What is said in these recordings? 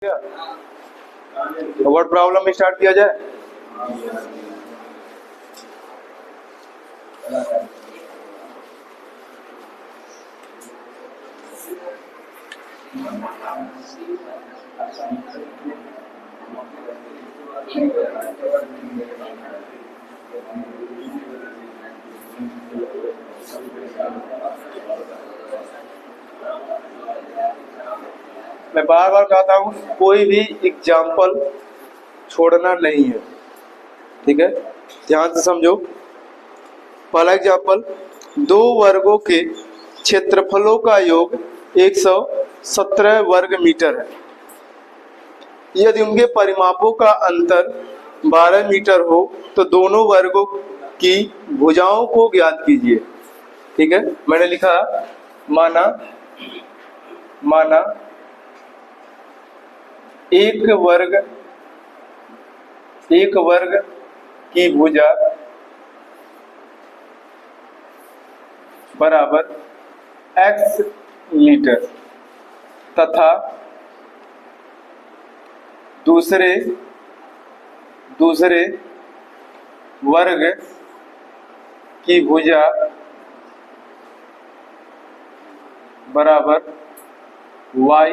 Word problem में start किया जाए। मैं बार बार कहता हूँ, कोई भी एग्जाम्पल छोड़ना नहीं है, ठीक है। ध्यान से समझो। पहला एग्जाम्पल, दो वर्गों के क्षेत्रफलों का योग 117 वर्ग मीटर है। यदि उनके परिमापों का अंतर 12 मीटर हो तो दोनों वर्गों की भुजाओं को ज्ञात कीजिए। ठीक है, मैंने लिखा माना एक वर्ग की भुजा बराबर x मीटर तथा दूसरे वर्ग की भुजा बराबर y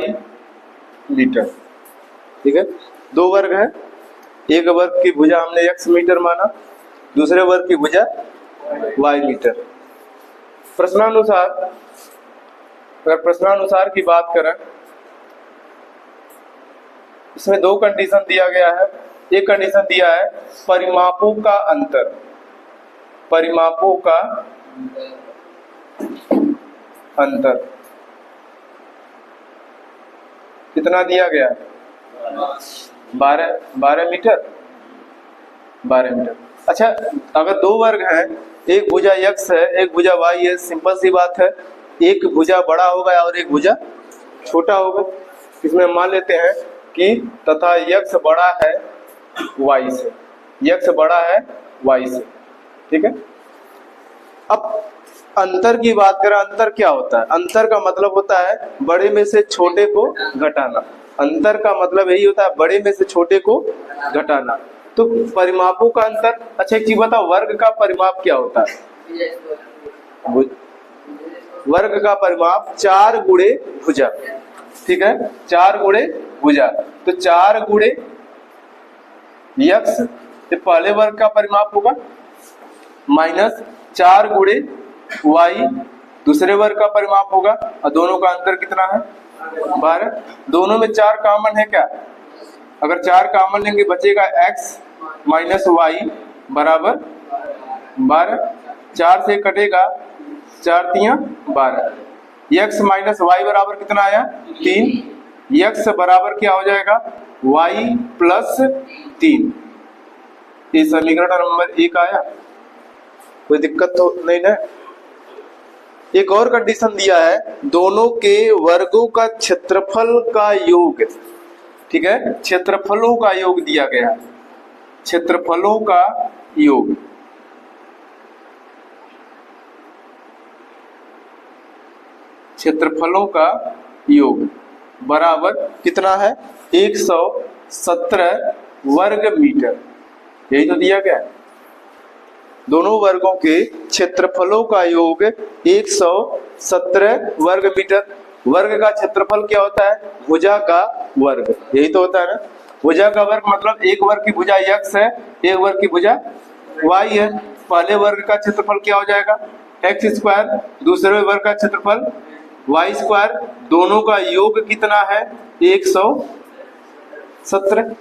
मीटर। ठीक है, दो वर्ग है, एक वर्ग की भुजा हमने x मीटर माना, दूसरे वर्ग की भुजा y मीटर। प्रश्नानुसार की बात करें, इसमें दो कंडीशन दिया गया है। एक कंडीशन दिया है परिमापों का अंतर कितना दिया गया? 12 मीटर। अच्छा, अगर दो वर्ग हैं, एक भुजा x है, एक भुजा y है, सिंपल सी बात है, एक भुजा बड़ा होगा और एक भुजा छोटा होगा। इसमें मान लेते हैं कि तथा x बड़ा है y से, ठीक है। अब अंतर की बात करें, अंतर क्या होता है? अंतर का मतलब होता है बड़े में से छोटे को घटाना। अंतर का मतलब यही होता है, बड़े में से छोटे को घटाना। तो परिमापों का अंतर। अच्छा, एक चीज बताओ, वर्ग का परिमाप क्या होता है? वर्ग का परिमाप 4 गुणे भुजा। ठीक है, 4 गुणे भुजा, तो 4 गुणे x, ये पहले वर्ग का परिमाप होगा, माइनस 4 गुणे y दूसरे वर्ग का परिमाप होगा, और दोनों का अंतर कितना है? 12। दोनों में 4 कॉमन है क्या? अगर 4 कॉमन लेंगे बचेगा x माइनस वाई बराबर 12। 4 से कटेगा 4 तियां 12। x माइनस वाई बराबर कितना आया? 3। x बराबर क्या हो जाएगा? y plus 3। ये समीकरण नंबर 1 आया। कोई दिक्कत तो नहीं ना? एक और कंडीशन दिया है, दोनों के वर्गों का क्षेत्रफल का योग। ठीक है, क्षेत्रफलों का योग दिया गया है, क्षेत्रफलों का योग। क्षेत्रफलों का योग बराबर कितना है? 117 वर्ग मीटर। यही तो दिया गया है। दोनों वर्गों के क्षेत्रफलों का योग 117 वर्ग मीटर। वर्ग का क्षेत्रफल क्या होता है? भुजा का वर्ग। यही तो होता है ना। भुजा का वर्ग मतलब एक वर्ग की भुजा x है, एक वर्ग की भुजा y है। पहले वर्ग का क्षेत्रफल क्या हो जाएगा? x स्क्वायर, दूसरे वर्ग का क्षेत्रफल y स्क्वायर। दोनों का योग कितना है? 117।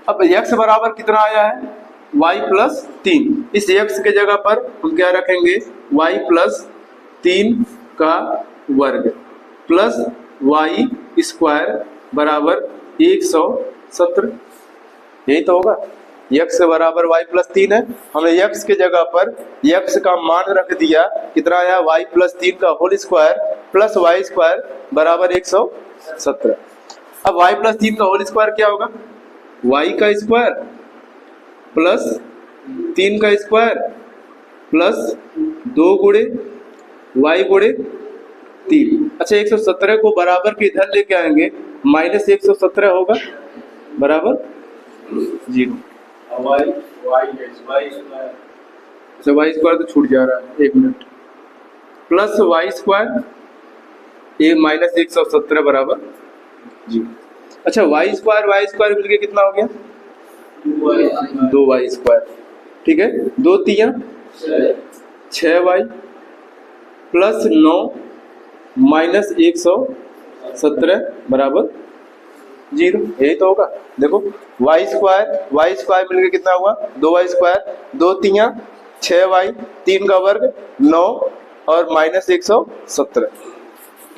अब x बराबर कितना आया है? y plus 3। इस x के जगह पर हम क्या रखेंगे? y प्लस 3 का वर्ग प्लस y स्क्वायर बराबर 117। यही तो होगा। x बराबर y प्लस 3 है, हमने x के जगह पर x का मान रख दिया, कितना आया? y प्लस 3 का whole square plus y square बराबर 117। अब y प्लस 3 का होल स्क्वायर क्या होगा? y का स्क्वायर प्लस 3 का स्क्वायर प्लस 2 गुणे y गुणे 3। अच्छा 117 को बराबर के इधर लेके आएंगे, माइनस 117 होगा बराबर 0। अच्छा वाई स्क्वायर तो छूट जा रहा है, 1 मिनट, प्लस वाई स्क्वायर ये माइनस 117 बराबर 0। अच्छा वाई स्क्वायर मिलके कितना हो गया 2y स्क्वायर, ठीक है, 2 3 6y प्लस 9 माइनस 117 बराबर 0। यही तो होगा। देखो वाई स्क्वायर मिलके कितना हुआ 2y स्क्वायर, 2 3 6y, 3 का वर्ग 9 और माइनस 117।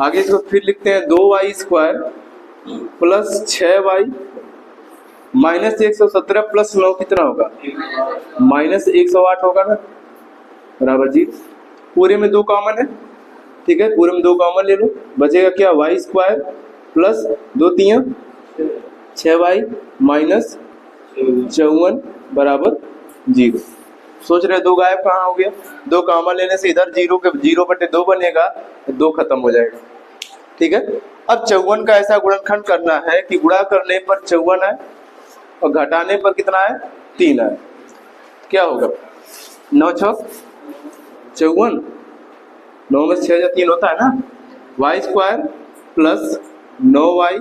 आगे इसको फिर लिखते हैं 2y square plus 6y minus 117 plus 9 कितना होगा माइनस 108 होगा ना बराबर 0। पूरे में 2 कॉमन है, ठीक है, पूरे में 2 कॉमन ले लो, बचेगा क्या Y square plus 2 3 6y minus 54 बराबर 0। सोच रहे 2 गायब कहाँ हो गया, 2 कॉमन लेने से इधर 0/2 बनेगा, 2 खत्म हो जाएगा, ठीक है। अब 54 का ऐसा गुणनखंड करना है कि गुणा करने पर 54 है और घटाने पर कितना है 3 है। क्या होगा 9 6 54, 9 में 6 या 3 होता है ना, y square plus 9y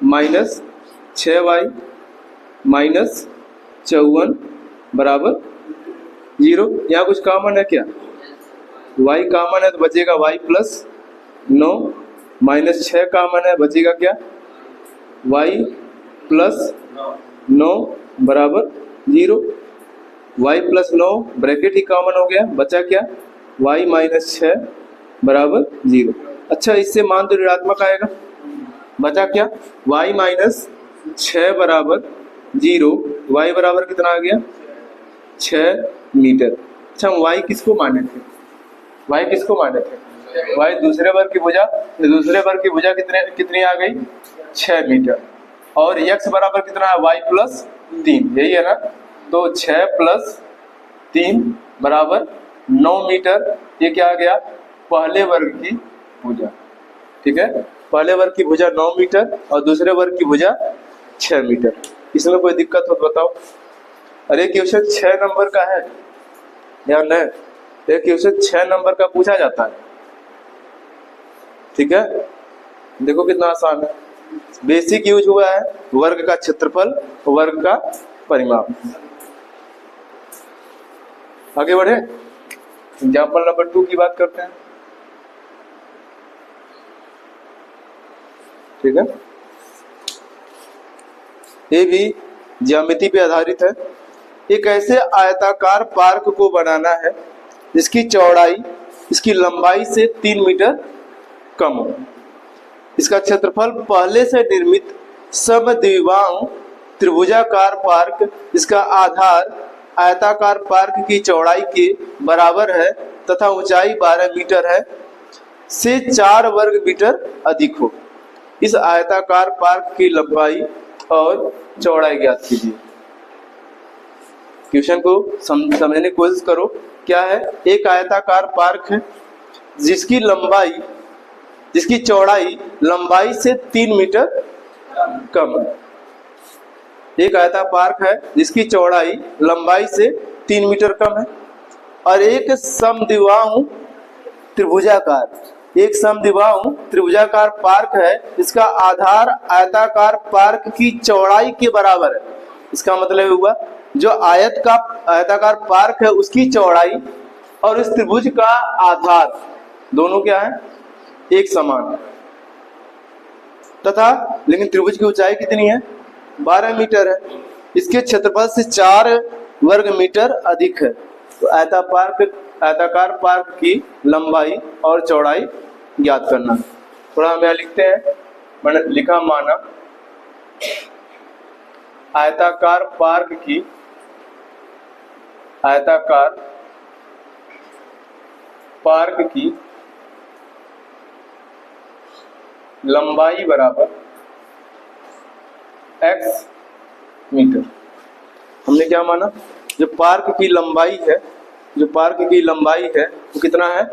minus 6y minus 54 बराबर 0। यहाँ कुछ कॉमन है क्या, y कॉमन है तो बचेगा y प्लस 9 माइनस 6 कॉमन है, बचेगा क्या y प्लस 9 बराबर 0। y प्लस 9 ब्रैकेट ही कॉमन हो गया, बचा क्या y माइनस 6 बराबर 0। अच्छा इससे मान तो ऋणात्मक आएगा, बचा क्या y माइनस 6 बराबर 0, y बराबर कितना आ गया 6 मीटर। अच्छा हम y किसको माने थे, y किसको माने थे, y दूसरे वर्ग की भुजा, दूसरे वर्ग की भुजा कितनी आ गई 6 मीटर, और x बराबर कितना है y प्लस 3, यही है ना, तो 6 प्लस 3 बराबर 9 मीटर। ये क्या आ गया पहले वर्ग की भुजा, ठीक है, पहले वर्ग की भुजा 9 मीटर और दूसरे वर्ग की भुजा 6 मीटर। इसमें कोई दिक्कत हो तो बताओ। अरे क्वेश्चन 6 नंबर का है, ध्यान है, एक क्वेश्चन 6 नंबर का पूछा जाता है, ठीक है। देखो कितना आसान है, बेसिक यूज हुआ है वर्ग का क्षेत्रफल, वर्ग का परिमाप। आगे बढ़े, एग्जाम्पल नंबर 2 की बात करते हैं, ठीक है। ये भी ज्यामिति पे आधारित है। एक ऐसे आयताकार पार्क को बनाना है जिसकी चौड़ाई इसकी लंबाई से 3 मीटर कम हो। इसका क्षेत्रफल पहले से निर्मित समद्विबाहु त्रिभुजाकार पार्क, इसका आधार आयताकार पार्क की चौड़ाई के बराबर है तथा ऊंचाई 12 मीटर है, से 4 वर्ग मीटर अधिक हो। इस आयताकार पार्क की लंबाई और चौड़ाई ज्ञात कीजिए। क्वेश्चन को समझने की कोशिश करो। क्या है, एक आयताकार पार्क है जिसकी चौड़ाई लंबाई से 3 मीटर कम है। एक आयताकार पार्क है जिसकी चौड़ाई लंबाई से 3 मीटर कम है, और एक समद्विबाहु त्रिभुजाकार पार्क है जिसका आधार आयताकार पार्क की चौड़ाई के बराबर है। इसका मतलब हुआ जो आयताकार पार्क है उसकी चौड़ाई और इस त्रिभुज का आधार दोनों क्या है एक समान है, तथा लेकिन त्रिभुज की ऊंचाई कितनी है 12 मीटर है, इसके क्षेत्रफल से 4 वर्ग मीटर अधिक है। तो आयताकार पार्क की लंबाई और चौड़ाई ज्ञात करना। थोड़ा हम यहाँ लिखते हैं, मैंने लिखा माना आयताकार पार्क की लंबाई बराबर x मीटर। हमने क्या माना, जो पार्क की लंबाई है वो कितना है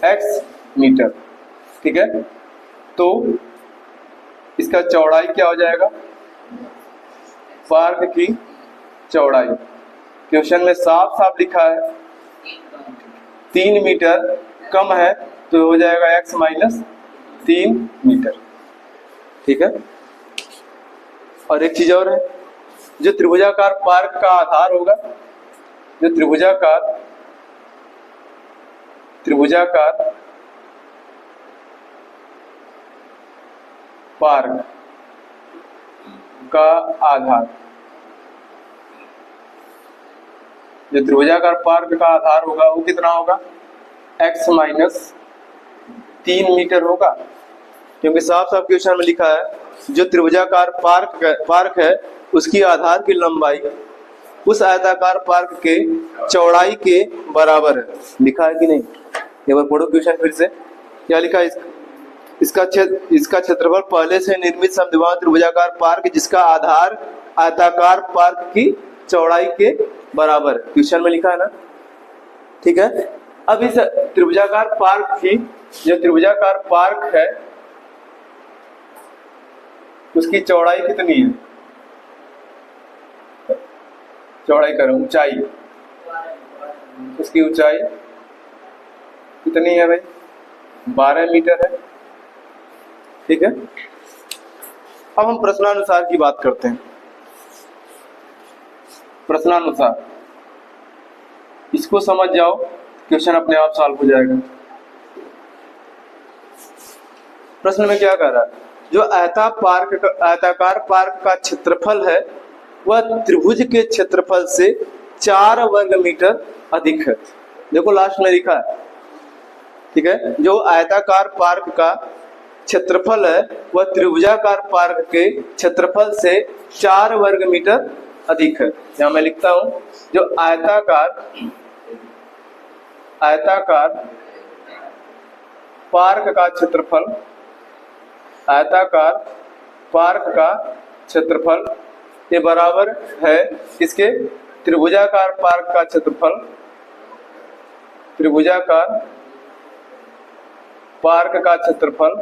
x मीटर। ठीक है, तो इसका चौड़ाई क्या हो जाएगा, पार्क की चौड़ाई क्वेश्चन में साफ साफ लिखा है 3 मीटर कम है तो हो जाएगा x माइनस 3 मीटर। ठीक है, और एक चीज और है, जो त्रिभुजाकार पार्क का आधार होगा, जो त्रिभुजाकार पार्क का आधार, जो त्रिभुजाकार पार्क का आधार होगा वो कितना होगा, x माइनस 3 मीटर होगा, क्योंकि साफ साफ क्वेश्चन में लिखा है जो त्रिभुजाकार पार्क है उसकी आधार की लंबाई उस आयताकार पार्क के चौड़ाई के बराबर है। लिखा है कि नहीं, एक बार पढ़ो क्वेश्चन फिर से, क्या लिखा है, इसका क्षेत्रफल पहले से निर्मित समद्विबाहु त्रिभुजाकार पार्क जिसका आधार आयताकार पार्क की चौड़ाई के बराबर है, क्वेश्चन में लिखा है ना। ठीक है, अब इस त्रिभुजाकार पार्क की, जो त्रिभुजाकार पार्क है उसकी चौड़ाई कितनी है, चौड़ाई करो, ऊंचाई, उसकी ऊंचाई कितनी है भाई, 12 मीटर है। ठीक है, अब हम प्रश्नानुसार की बात करते हैं। प्रश्नानुसार, इसको समझ जाओ, क्वेश्चन अपने आप सॉल्व हो जाएगा। प्रश्न में क्या कह रहा है, जो आयताकार पार्क का क्षेत्रफल है वह त्रिभुज के क्षेत्रफल से 4 वर्ग मीटर अधिक है। देखो लास्ट में लिखा है, ठीक है, जो आयताकार पार्क का क्षेत्रफल है वह त्रिभुजाकार पार्क के क्षेत्रफल से 4 वर्ग मीटर अधिक है। यहां मैं लिखता हूं, जो आयताकार पार्क का क्षेत्रफल, आयताकार पार्क का क्षेत्रफल के बराबर है किसके, त्रिभुजाकार पार्क का क्षेत्रफल, त्रिभुजाकार पार्क का क्षेत्रफल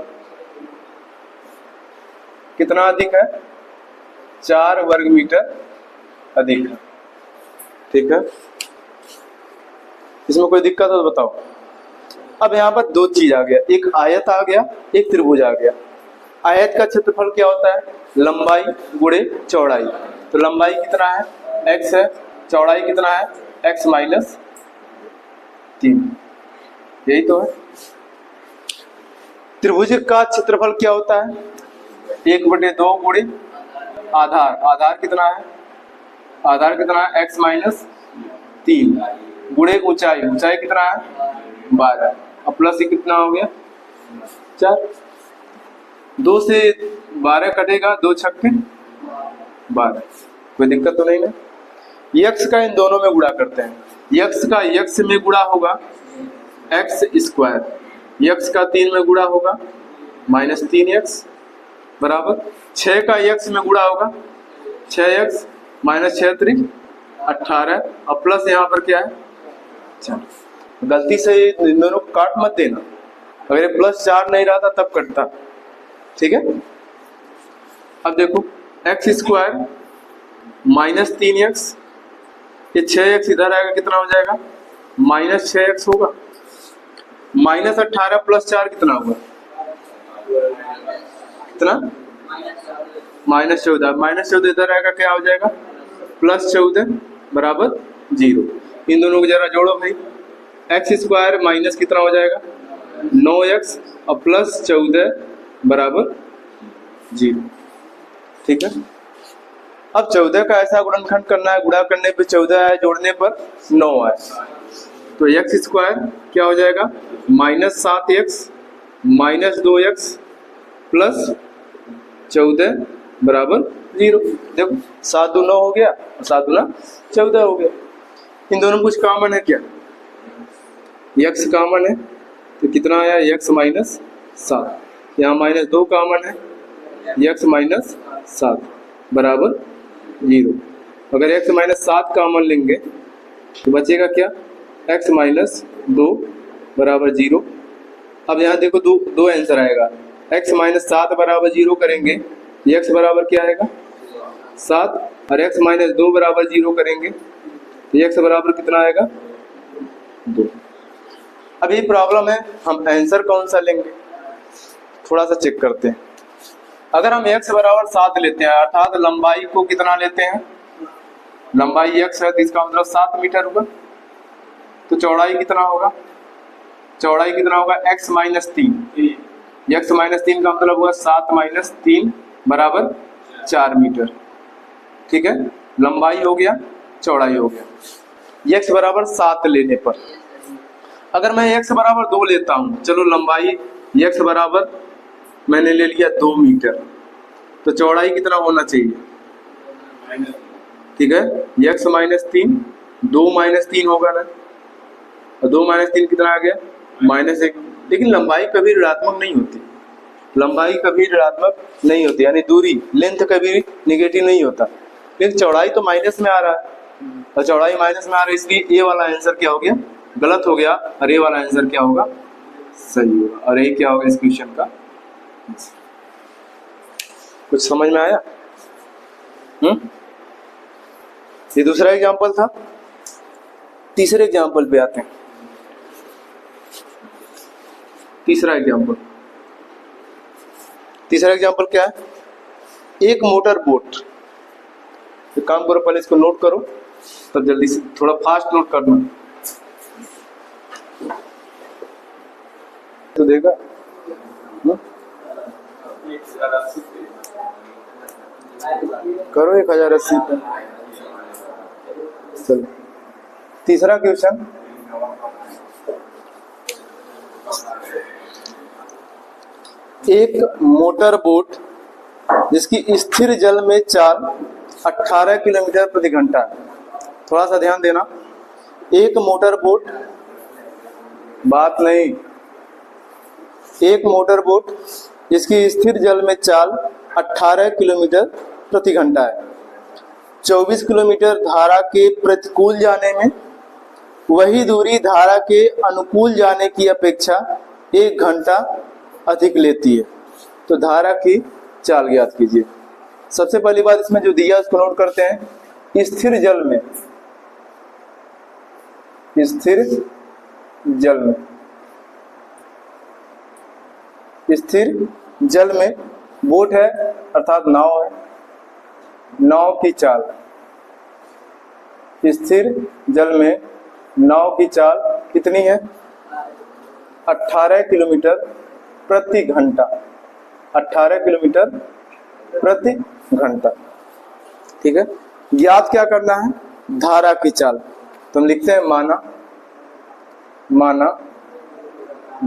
कितना अधिक है, 4 वर्ग मीटर अधिक है। ठीक है, इसमें कोई दिक्कत हो तो बताओ। अब यहाँ पर 2 चीज आ गया, एक आयत आ गया, एक त्रिभुज आ गया। आयत का क्षेत्रफल क्या होता है, लंबाई गुणे चौड़ाई, तो लंबाई कितना है, x है, चौड़ाई कितना है, x माइनस 3, यही तो है। त्रिभुज का क्षेत्रफल क्या होता है, 1/2 गुणे आधार, आधार कितना है, आधार कितना है, x माइनस 3 गुणे ऊंचाई, ऊंचाई कितना है, 12, अब प्लस ही कितना हो गया, 4, 2 से 12 कटेगा, 2 छक्के 12, कोई दिक्कत तो नहीं ना। यक्स का इन दोनों में गुणा करते हैं, यक्स का यक्स में गुणा होगा एक्स स्क्वायर, यक्स का 3 में गुणा होगा माइनस 3x बराबर 6 का यक्स में गुणा होगा 6x माइनस 6 3 18, और प्लस यहाँ पर क्या है 4। गलती से इन दोनों को काट मत देना, अगर प्लस 4 नहीं रहता तब कटता। ठीक है, अब देखो एक्स स्क्वायर माइनस 3x, ये 6x इधर आएगा, कितना हो जाएगा माइनस 6x होगा, माइनस 18 प्लस 4 कितना होगा, कितना माइनस 14, माइनस 14 इधर आएगा, क्या हो जाएगा प्लस 14 बराबर 0। इन दोनों को जरा जोड़ो भाई, एक्स स्क्वायर माइनस कितना हो जाएगा 9x और प्लस 14 बराबर 0। ठीक है, अब 14 का ऐसा गुणनखंड करना है, गुणा करने पे 14 है, जोड़ने पर 9 है, तो एक्स स्क्वायर क्या हो जाएगा minus 7x minus 2x plus 14 बराबर 0। देखो 7 2 9 हो गया और 7 2 14 हो गया। इन दोनों में कुछ कॉमन है क्या, x कॉमन है, तो कितना आया x माइनस 7, यहाँ माइनस 2 कॉमन है, x माइनस 7 बराबर 0। अगर x माइनस 7 कॉमन लेंगे तो बचेगा क्या, x माइनस 2 बराबर 0। अब यहाँ देखो दो आंसर आएगा। x माइनस 7 बराबर 0 करेंगे, x बराबर क्या आएगा 7, और x माइनस 2 बराबर 0 करेंगे तो x बराबर कितना आएगा 2। अब ये प्रॉब्लम है, हम आंसर कौन सा लेंगे थोड़ा सा चेक करते हैं। अगर हम x बराबर 7 लेते हैं अर्थात लंबाई को कितना लेते हैं, लंबाई x है तो इसका मतलब 7 मीटर होगा, तो चौड़ाई कितना होगा, चौड़ाई कितना होगा x माइनस 3, x माइनस 3 का मतलब हुआ 7 माइनस 3 बराबर 4 मीटर। ठीक है, लंबाई हो गया, चौड़ाई हो गया। x बराबर 7 लेने पर अगर मैं x बराबर 2 लेता हूं, चलो लंबाई x बराबर मैंने ले लिया 2 मीटर, तो चौड़ाई कितना होना चाहिए, ठीक है, x माइनस 3, 2 माइनस 3 होगा ना, और 2 माइनस 3 कितना आ गया -1। लेकिन लंबाई कभी ऋणात्मक नहीं होती, लंबाई कभी ऋणात्मक नहीं होती, यानी दूरी लेंथ कभी निगेटिव नहीं होता, लेकिन चौड़ाई तो माइनस में आ रहा है, और चौड़ाई माइनस में आ रहा है, इसलिए ए वाला आंसर क्या हो गया गलत हो गया, और ए वाला आंसर क्या होगा सही होगा, और ए क्या होगा इस क्वेश्चन का। कुछ समझ में आया? ये दूसरा एग्जांपल था। तीसरे एग्जांपल पे आते हैं। तीसरा एग्जांपल क्या है, एक मोटर बोट, एक काम करो पहले इसको नोट करो, तब जल्दी से थोड़ा फास्ट नोट करना तो देगा। करो 1080 पे। चलो तीसरा क्वेश्चन, एक मोटर बोट जिसकी स्थिर जल में चाल 18 किलोमीटर प्रति घंटा है। थोड़ा सा ध्यान देना, एक मोटर बोट, बात नहीं, एक मोटर बोट जिसकी स्थिर जल में चाल 18 किलोमीटर प्रति घंटा है, 24 किलोमीटर धारा के प्रतिकूल जाने में, वही दूरी धारा के अनुकूल जाने की अपेक्षा 1 घंटा अधिक लेती है, तो धारा की चाल ज्ञात कीजिए। सबसे पहली बात इसमें जो दिया उसको नोट करते हैं। स्थिर जल में, स्थिर जल में, स्थिर जल में बोट है अर्थात नाव है, नाव की चाल, स्थिर जल में नाव की चाल कितनी है 18 किलोमीटर प्रति घंटा, 18 किलोमीटर प्रति घंटा। ठीक है, ज्ञात क्या करना है, धारा की चाल, तो हम लिखते हैं माना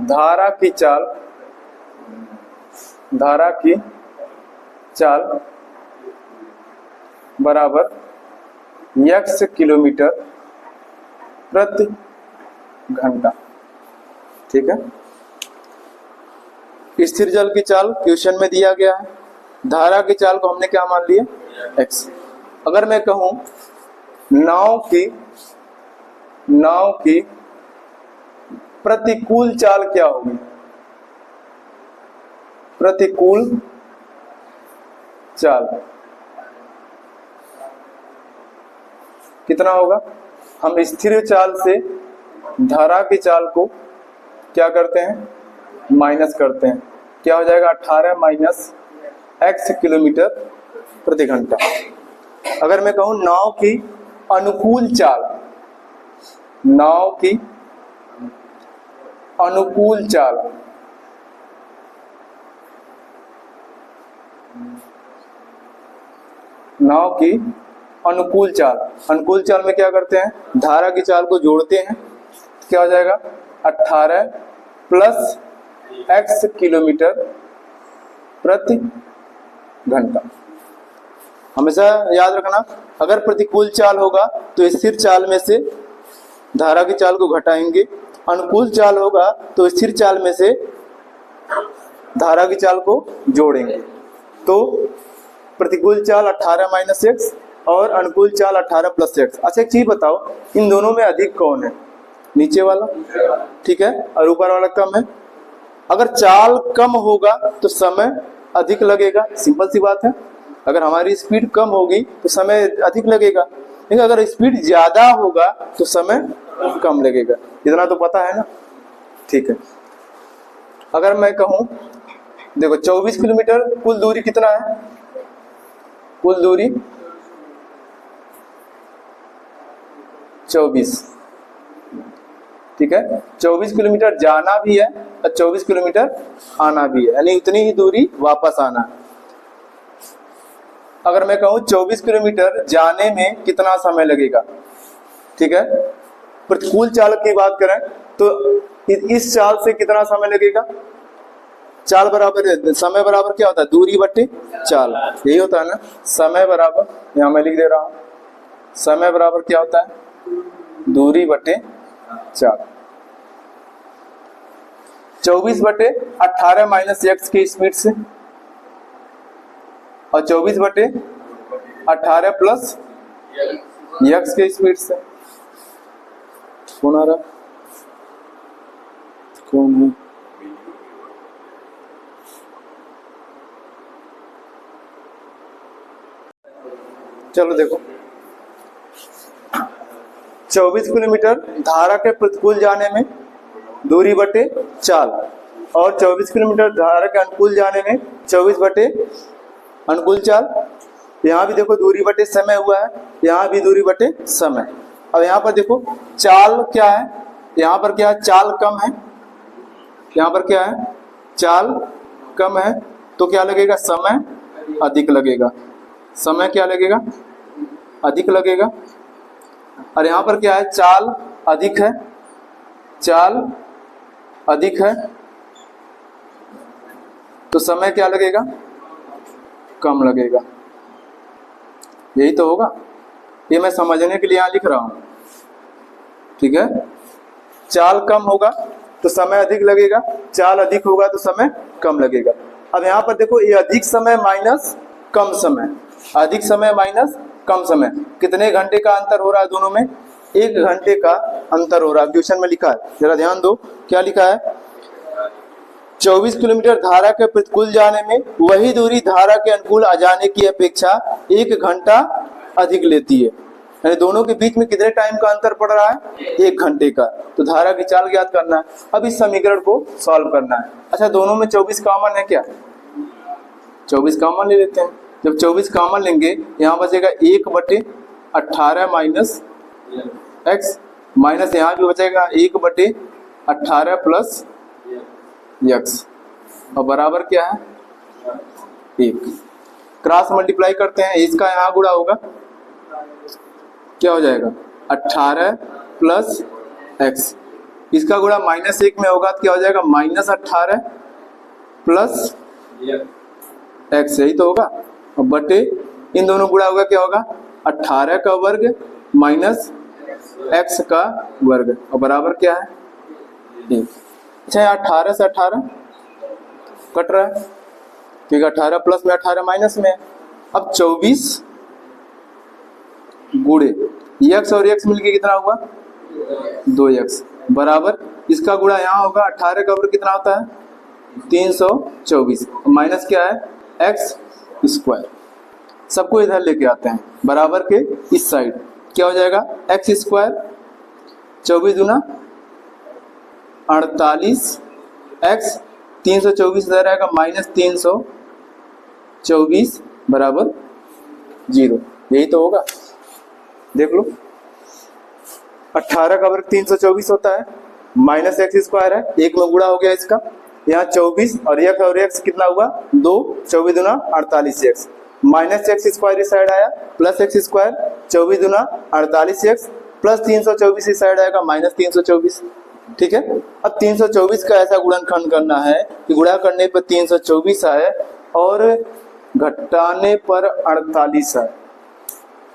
धारा की चाल, धारा की चाल बराबर x किलोमीटर प्रति घंटा। ठीक है, स्थिर जल की चाल क्वेश्चन में दिया गया है, धारा की चाल को हमने क्या मान लिया x। अगर मैं कहूं नाव की प्रतिकूल चाल क्या होगी, प्रतिकूल चाल कितना होगा, हम स्थिर चाल से धारा की चाल को क्या करते हैं माइनस करते हैं, क्या हो जाएगा 18 माइनस x किलोमीटर प्रति घंटा। अगर मैं कहूं नाव की अनुकूल चाल, नाव की अनुकूल चाल, नाव की अनुकूल चाल, अनुकूल चाल में क्या करते हैं धारा की चाल को जोड़ते हैं, क्या हो जाएगा 18 प्लस x किलोमीटर प्रति घंटा। हमेशा याद रखना, अगर प्रतिकूल चाल होगा तो स्थिर चाल में से धारा की चाल को घटाएंगे, अनुकूल चाल होगा तो स्थिर चाल में से धारा की चाल को जोड़ेंगे। तो प्रतिकूल चाल 18 माइनस x और अनुकूल चाल 18 प्लस x। अच्छा एक चीज बताओ, इन दोनों में अधिक कौन है, नीचे वाला, ठीक है, और ऊपर वाला कम है, अगर चाल कम होगा तो समय अधिक लगेगा, सिंपल सी बात है। अगर हमारी स्पीड कम होगी तो समय अधिक लगेगा, लेकिन अगर स्पीड ज्यादा होगा तो समय कम लगेगा। इतना तो पता है ना। ठीक है, अगर मैं कहूं देखो 24 किलोमीटर कुल दूरी कितना है, कुल दूरी 24, ठीक है। 24 किलोमीटर जाना भी है और 24 किलोमीटर आना भी है, यानी उतनी ही दूरी वापस आना है। अगर मैं कहूं 24 किलोमीटर जाने में कितना समय लगेगा, ठीक है। प्रतिकूल चाल की बात करें तो इस चाल से कितना समय लगेगा, चाल बराबर समय बराबर क्या होता है, दूरी बटे चाल, यही होता है ना। समय बराबर, यहां मैं लिख दे रहा हूं, समय बराबर क्या होता है, दूरी बटे चाल। 24 बटे 18 माइनस एक्स की स्पीड से और 24 बटे 18 प्लस एक्स की स्पीड से। कौन आ रहा, कौन है? चलो देखो, 24 किलोमीटर धारा के प्रतिकूल जाने में दूरी बटे चाल और 24 किलोमीटर धारा के अनुकूल जाने में 24 बटे अनुकूल चाल। यहाँ भी देखो दूरी बटे समय हुआ है, यहाँ भी दूरी बटे समय। अब यहाँ पर देखो चाल क्या है, यहाँ पर क्या है, चाल कम है, यहाँ पर क्या है, चाल कम है, तो क्या लगेगा, समय अधिक लगेगा। समय क्या लगेगा, अधिक लगेगा। और यहाँ पर क्या है, चाल अधिक है, चाल अधिक है, तो समय क्या लगेगा, कम लगेगा। यही तो होगा, ये मैं समझने के लिए यहाँ लिख रहा हूं, ठीक है। चाल कम होगा तो समय अधिक लगेगा, चाल अधिक होगा तो समय कम लगेगा। अब यहाँ पर देखो, ये अधिक समय माइनस कम समय, अधिक समय माइनस कम समय, कितने घंटे का अंतर हो रहा है दोनों में, 1 घंटे का अंतर हो रहा है। क्वेश्चन में लिखा है, जरा ध्यान दो, क्या लिखा है, 24 किलोमीटर धारा के प्रतिकूल जाने में वही दूरी धारा के अनुकूल आ जाने की अपेक्षा 1 घंटा अधिक लेती है, यानी दोनों के बीच में कितने टाइम का अंतर पड़ रहा है, 1 घंटे का। तो धारा की चाल ज्ञात करना है, अब इस समीकरण को सॉल्व करना है। अच्छा, दोनों में 24 कॉमन है क्या, 24 कॉमन ले लेते हैं। जब 24 कॉमन लेंगे, यहाँ बचेगा 1 बटे 18 माइनस एक्स, माइनस यहाँ भी बचेगा 1 बटे 18 प्लस एक्स, और बराबर क्या है, 1। क्रॉस मल्टीप्लाई करते हैं, इसका यहाँ गुणा होगा, क्या हो जाएगा, 18 प्लस एक्स, इसका गुणा -1 में होगा तो क्या हो जाएगा, -18 प्लस एक्स, यही तो होगा। और बटे इन दोनों गुणा होगा, क्या होगा, 18 का वर्ग माइनस एक्स का वर्ग, और बराबर क्या है, 1। अच्छा, 18 से 18 कट रहा है, क्योंकि 18 प्लस में 18 माइनस में है। अब 24 गुणे एक्स और एक्स मिलके कितना हुआ, 2x, बराबर इसका गुणा यहाँ होगा, 18 का वर्ग कितना होता है, 324, माइनस क्या है, एक्स स्क्वायर। सबको इधर लेके आते हैं, बराबर के इस साइड क्या हो जाएगा, एक्स स्क्वायर, 24 दूना 48 एक्स, 324 इधर आएगा, -324 बराबर 0, यही तो होगा। देख लो, 18 का वर्ग 324 होता है, माइनस एक्स स्क्वायर है, 1 में गुणा हो गया इसका, यहाँ 24 और एक्स कितना हुआ, 2, 24 दूना 48 एक्स, माइनस एक्स स्क्वायर इस साइड आया, प्लस एक्स स्क्वायर, 24 दूना 48 एक्स प्लस 324 इस साइड आएगा, -324, ठीक है। अब 324 का ऐसा गुणनखंड करना है कि गुणा करने पर 324 आए और घटाने पर 48 आए,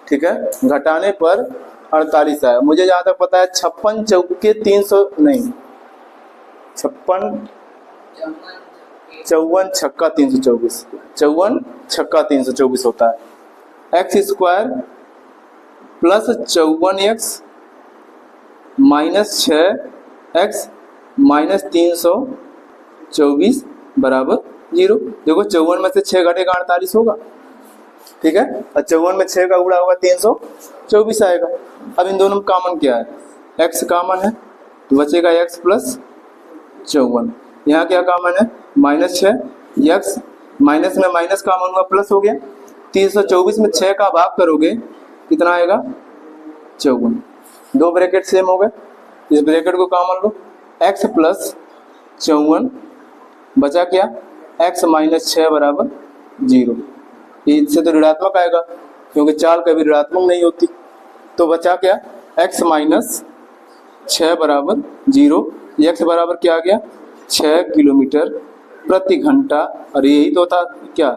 ठीक है, घटाने पर 48 आया। मुझे जहां तक पता है 56 चौके 300 नहीं, 56 54 छक्का 324, 54 छक्का 324 होता है, x square plus 54x minus 6x minus 24 बराबर 0। देखो 54 में से 6 घटेगा 48 होगा, ठीक है, और 54 में 6 का गुणा होगा 324 आएगा। अब इन दोनों में कॉमन क्या है, x कॉमन है तो बचेगा x प्लस 54। यहाँ क्या कॉमन है, -6, x माइनस में माइनस कॉमन हुआ प्लस हो गया। 324 में 6 का भाग करोगे कितना आएगा, 54। दो ब्रैकेट सेम हो गए, इस ब्रैकेट को कॉमन लो, x प्लस 54 बचा क्या, x माइनस 6 बराबर 0। इससे तो ऋणात्मक आएगा क्योंकि चाल कभी ऋणात्मक नहीं होती। तो बचा क्या, x माइनस 6 बराबर 0। x बराबर क्या आ गया, 6 किलोमीटर प्रति घंटा। और यही तो था क्या,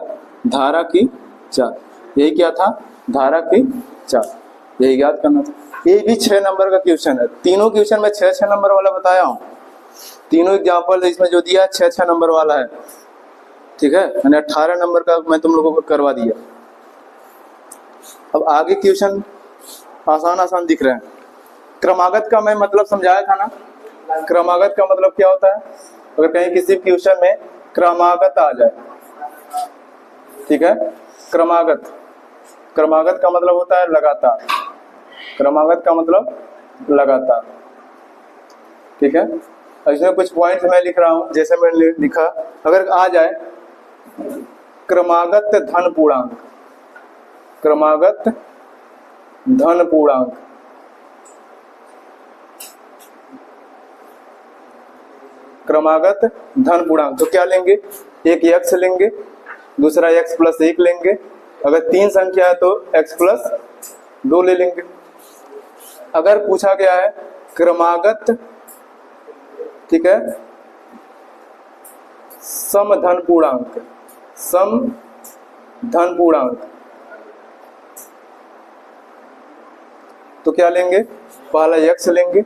धारा की चाल। यही क्या था, धारा की चाल। यही याद करना था। ये भी 6 नंबर का क्वेश्चन है। तीनों क्वेश्चन में 6-6 नंबर वाला बताया हूँ। तीनों एग्जाम्पल इसमें जो दिया है 6-6 नंबर वाला है, ठीक है, मैंने 18 नंबर का मैं तुम लोगों को करवा दिया। अब आगे क्वेश्चन आसान आसान दिख रहे हैं। क्रमागत का मैं मतलब समझाया था ना, क्रमागत का मतलब क्या होता है, अगर कहीं किसी क्वेश्चन में क्रमागत आ जाए, ठीक है, क्रमागत, क्रमागत का मतलब होता है लगातार, क्रमागत का मतलब लगातार, ठीक है। इसमें कुछ पॉइंट्स मैं लिख रहा हूं, जैसे मैंने लिखा, अगर आ जाए क्रमागत धन पूर्णांक, क्रमागत धन पूर्णांक, क्रमागत धन पूर्णांक, तो क्या लेंगे, एक x लेंगे, दूसरा x प्लस 1 लेंगे। अगर 3 संख्या है तो x प्लस 2 ले लेंगे। अगर पूछा गया है क्रमागत, ठीक है, सम धन पूर्णांक, सम धन पूर्णांक, तो क्या लेंगे, पहला x लेंगे,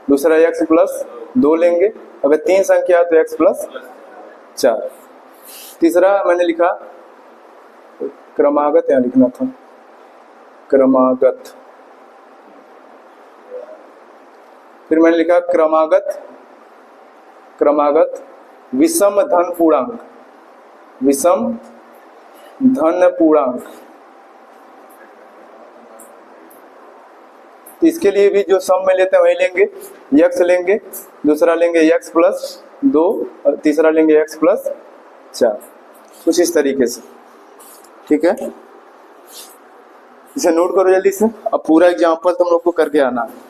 दूसरा x प्लस 2 लेंगे। अगर 3 संख्या है तो x प्लस 4। तीसरा मैंने लिखा क्रमागत, यहाँ लिखना था क्रमागत, फिर मैंने लिखा क्रमागत, क्रमागत विषम धन पूर्णांक, विषम धन पूर्णांक। तो इसके लिए भी जो सम में लेते हैं वही लेंगे, x लेंगे, दूसरा लेंगे x प्लस 2 और तीसरा लेंगे x प्लस 4, कुछ इस तरीके से, ठीक है। इसे नोट करो जल्दी से। अब पूरा एग्जाम्पल तुम लोग को करके आना है।